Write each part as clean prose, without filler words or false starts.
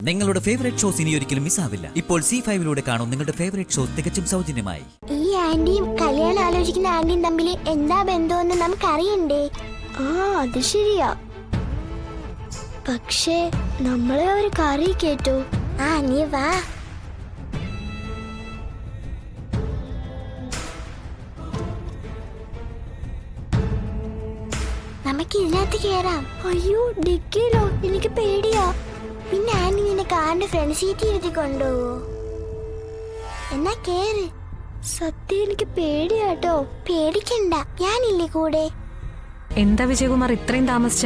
നിങ്ങളുടെ favourite shows ഇനി ഒരിക്കലും മിസ്സാവില്ല. ഇപ്പോൾ C5 കാണും നിങ്ങളുടെ ഫേവറേറ്റ് ഷോസ് തികച്ചും സൗജന്യമായി. ഈ ആന്റിയും കല്യാണം ആലോചിക്കുന്ന ആന്റിയും തമ്മിൽ എന്താ ബന്ധമെന്ന് നമുക്കറിയണ്ടേ? അത് ശരിയാ. പക്ഷേ നമ്മളെ ഒരു കറി കേട്ടോ. നീ വാ. നമുക്ക് ഇതിനകത്ത് കേറാം. അയ്യോ ഡിക്കിയിലോ? എനിക്ക് പേടിയാ. പിന്നെ ആന്റി നിന്നെ കാറിന്റെ ഫ്രണ്ട് സീറ്റ് ഇരുത്തി കൊണ്ടുപോവോ? എന്നാ കേറ്. സത്യം എനിക്ക് പേടിയാട്ടോ. പേടിക്കണ്ട, ഞാനില്ലേ കൂടെ. എന്താ വിജയകുമാർ ഇത്രയും താമസിച്ച?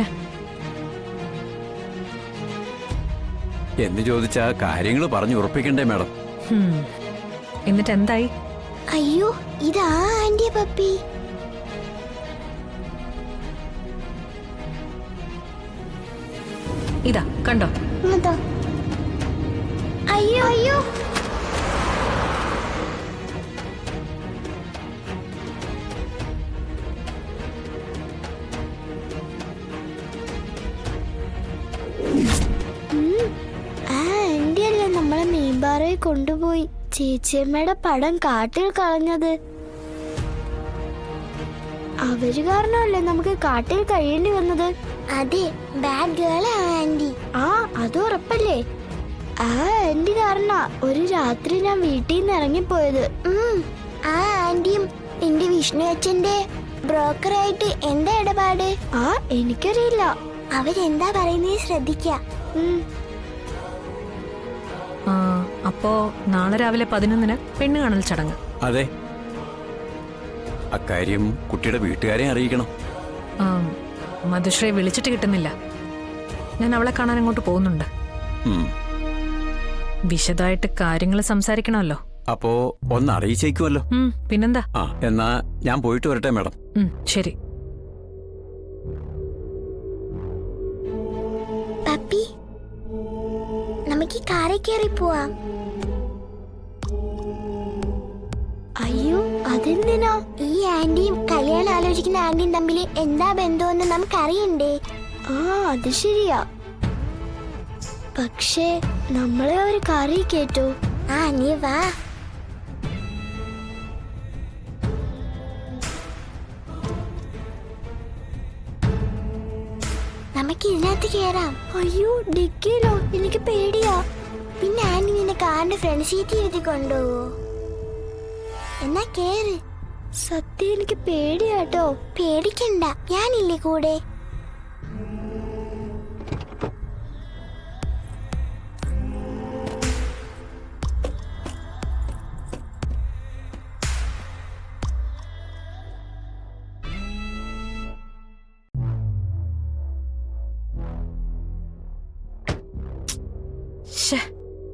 എന്ന് ചോദിച്ചാ കാര്യങ്ങൾ പറഞ്ഞു ഉറപ്പിക്കണ്ടേ മാഡം? എന്നിട്ട് എന്തായി? അയ്യോ ഇതാ ആന്റിയ പപ്പി. ഇതാ കണ്ടോ? അയ്യോ അയ്യോ ആന്റിയല്ലേ നമ്മളെ മീൻപാറയെ കൊണ്ടുപോയി ചേച്ചിയമ്മയുടെ പടം കാട്ടിൽ കളഞ്ഞത്. അവര് കാരണമല്ലേ നമുക്ക് കാട്ടിൽ കഴിയേണ്ടി വന്നത്. അതെ, ബാഡ് ഗേൾ ആന്റി. അത് ഉറപ്പല്ലേ? ആന്റി കാരണ ഒരു രാത്രി ഞാൻ വീട്ടിൽ നിന്ന് ഇറങ്ങിപ്പോയത്. ആന്റിയും എന്റെ വിഷ്ണു അച്ഛന്റെ ബ്രോക്കറായിട്ട് എന്താ ഇടപാട്? എനിക്കറിയില്ല. അവരെന്താ പറയുന്നത് ശ്രദ്ധിക്ക. അപ്പോ നാളെ രാവിലെ 11-ന് പെണ്ണ് കാണൽ ചടങ്ങ്. അതെ, അക്കാര്യം കുട്ടിയുടെ വീട്ടുകാരെ അറിയിക്കണം. മധുശ്രീ വിളിച്ചിട്ട് കിട്ടുന്നില്ല. ഞാൻ അവളെ കാണാൻ അങ്ങോട്ട് പോകുന്നുണ്ട്. വിശദമായിട്ട് കാര്യങ്ങൾ സംസാരിക്കണമല്ലോ. അപ്പോ ഒന്ന് അറിയിച്ചേക്കുമല്ലോ. പിന്നെന്താ? എന്നാ ഞാൻ പോയിട്ട് വരട്ടെ മാഡം. ശരി. പപ്പി, നമുക്ക് കാറിൽ കയറി പോവാം. അയ്യോ അതെന്തിനാ? ഈ ആന്റിയും കല്യാണം ആലോചിക്കുന്ന ആന്റിയും തമ്മിൽ എന്താ ബന്ധമെന്ന് നമുക്കറിയണ്ടേ? അത് ശരിയാ. പക്ഷേ നമ്മളെ ഒരു കറി കേട്ടോ. നീ വാ. നമുക്ക് ഇതിനകത്ത് കേറാം. അയ്യോ ഡിക്കിയിലോ? എനിക്ക് പേടിയാ. പിന്നെ ആന്റി നിന്നെ കാറിന്റെ ഫ്രണ്ട് സീറ്റ് ഇരുത്തി കൊണ്ടുപോവോ? എന്നാ കേറ്. സത്യം എനിക്ക് പേടിയാട്ടോ. പേടിക്കണ്ട, ഞാനില്ലേ കൂടെ.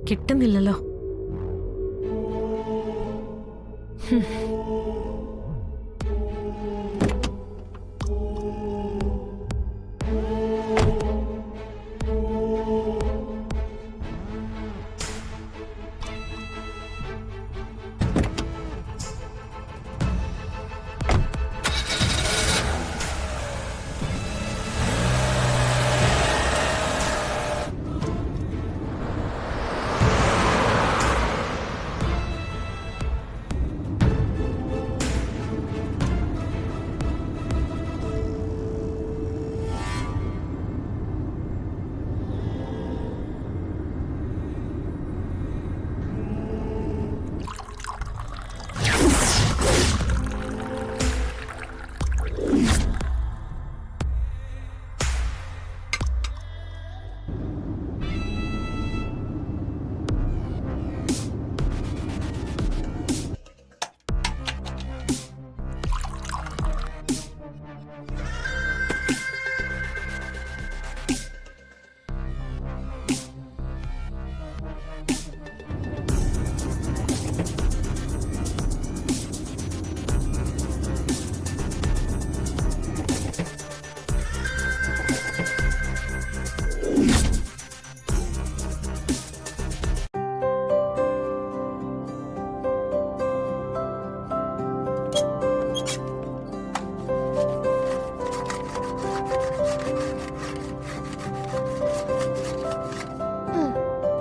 കിട്ടുന്നില്ലല്ലോ.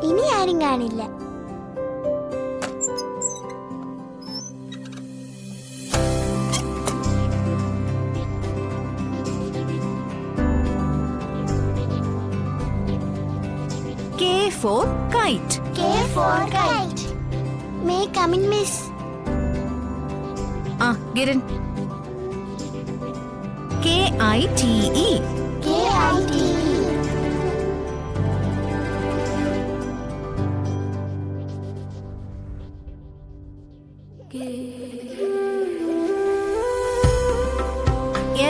ഇനി ആരും കാണില്ല. K for kite. K for kite. May I come in, miss? Get in. K-I-T-E. K-I-T-E.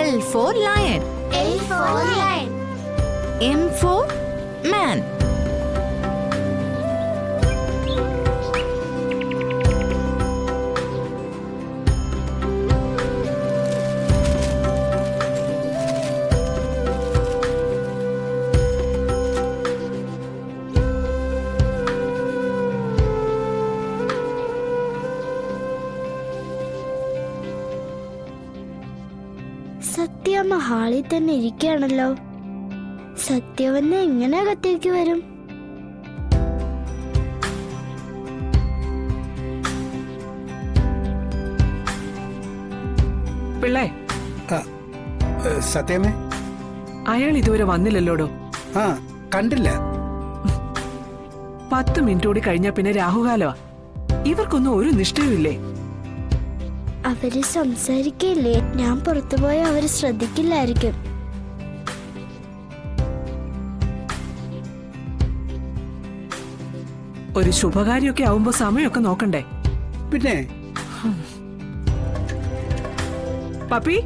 L for lion. L for lion. M for man. സത്യമ്മ ഹാളിൽ തന്നെ ഇരിക്കുകയാണല്ലോ. സത്യവന്ന് എങ്ങനെ അകത്തേക്ക് വരും? പിള്ളേ, സത്യമേ? അയാൾ ഇതുവരെ വന്നില്ലല്ലോടോ. ആ, കണ്ടില്ല. 10 മിനിറ്റ് കൂടി കഴിഞ്ഞാ പിന്നെ രാഹുകാലമാ. ഇവർക്കൊന്നും ഒരു നിഷ്ഠയുമില്ലേ? അവര് സംസാരിക്കില്ലേ? ഞാൻ പുറത്തുപോയ അവര് ശ്രദ്ധിക്കില്ലായിരിക്കും. ഒരു ശുഭകാര്യമൊക്കെ ആവുമ്പോ സമയമൊക്കെ നോക്കണ്ടേ? പിന്നെ പപ്പി,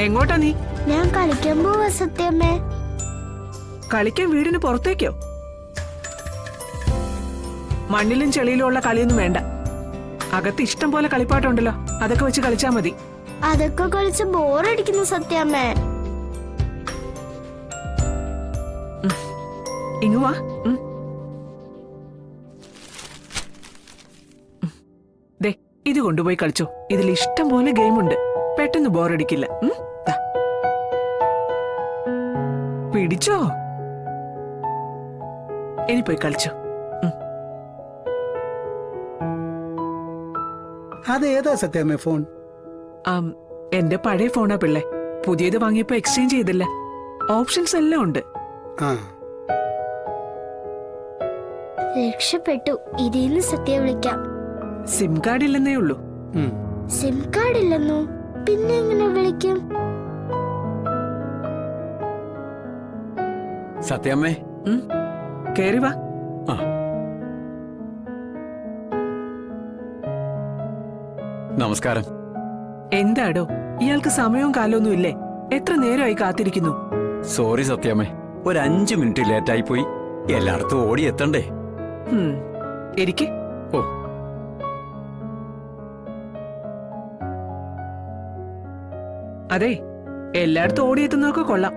എങ്ങോട്ടാ നീ? ഞാൻ കളിക്കാൻ പോവാ സത്യമ്മേ. കളിക്കാൻ വീടിന് പുറത്തേക്കോ? മണ്ണിലും ചെളിയിലും ഉള്ള കളിയൊന്നും വേണ്ട. അകത്ത് ഇഷ്ടം പോലെ കളിപ്പാട്ടുണ്ടല്ലോ, അതൊക്കെ വെച്ച് കളിച്ചാ മതി. അതൊക്കെ കളിച്ച് ബോറടിക്കുന്നു സത്യമ്മേ. ഇങ്ങു വാ. ദേ, ഇത് കൊണ്ടുപോയി കളിച്ചോ. ഇതിൽ ഇഷ്ടം പോലെ ഗെയിമുണ്ട്. പെട്ടെന്ന് ബോറടിക്കില്ല. ദാ. പിടിച്ചോ. ഇനി പോയി കളിച്ചോ. അതേതാ സത്യമേ ഫോൺ? എന്റെ പഴയ ഫോണാ പിള്ളേ. പുതിയത് വാങ്ങിയപ്പോ എക്സ്ചേഞ്ച് ചെയ്തില്ല. ഓപ്ഷൻസ് എല്ലാം ഉണ്ട്. ആ, രക്ഷപ്പെട്ടു. ഇതിന്ന് സത്യം വിളിക്കാം. സിം കാർഡ് ഇല്ലെന്നേ ഉള്ളൂ. സിം കാർഡ് ഇല്ലെന്നോ? പിന്നെ എങ്ങനെ വിളിക്കും? സത്യാമ്മേ, കേറി വാ. ആ, നമസ്കാരം. എന്താടോ, ഇയാൾക്ക് സമയവും കാലമൊന്നും ഇല്ലേ? എത്ര നേരമായി കാത്തിരിക്കുന്നു. സോറി സത്യാമ്മേ, ഒരു 5 മിനിറ്റ് ലേറ്റായി പോയി. എല്ലായിടത്തും ഓടി എത്തണ്ടേ? എനിക്ക് ഓ, അതെ, എല്ലായിടത്തും ഓടിയെത്തുന്നതൊക്കെ കൊള്ളാം.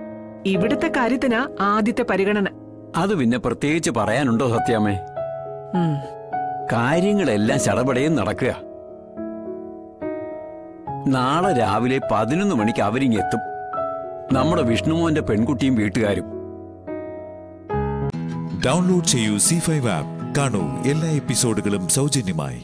ഇവിടുത്തെ കാര്യത്തിനാ ആദ്യത്തെ പരിഗണന. അത് പിന്നെ പ്രത്യേകിച്ച് പറയാനുണ്ടോ സത്യാമ്മേ? കാര്യങ്ങളെല്ലാം ചടപടയും നടക്കുക. നാളെ രാവിലെ 11 മണിക്ക് അവരിങ്ങെത്തും. നമ്മുടെ വിഷ്ണുമോന്റെ പെൺകുട്ടിയും വീട്ടുകാരും. ഡൗൺലോഡ് ചെയ്യൂ C5 ആപ്പ്. കാണൂ എല്ലാ എപ്പിസോഡുകളും സൗജന്യമായി.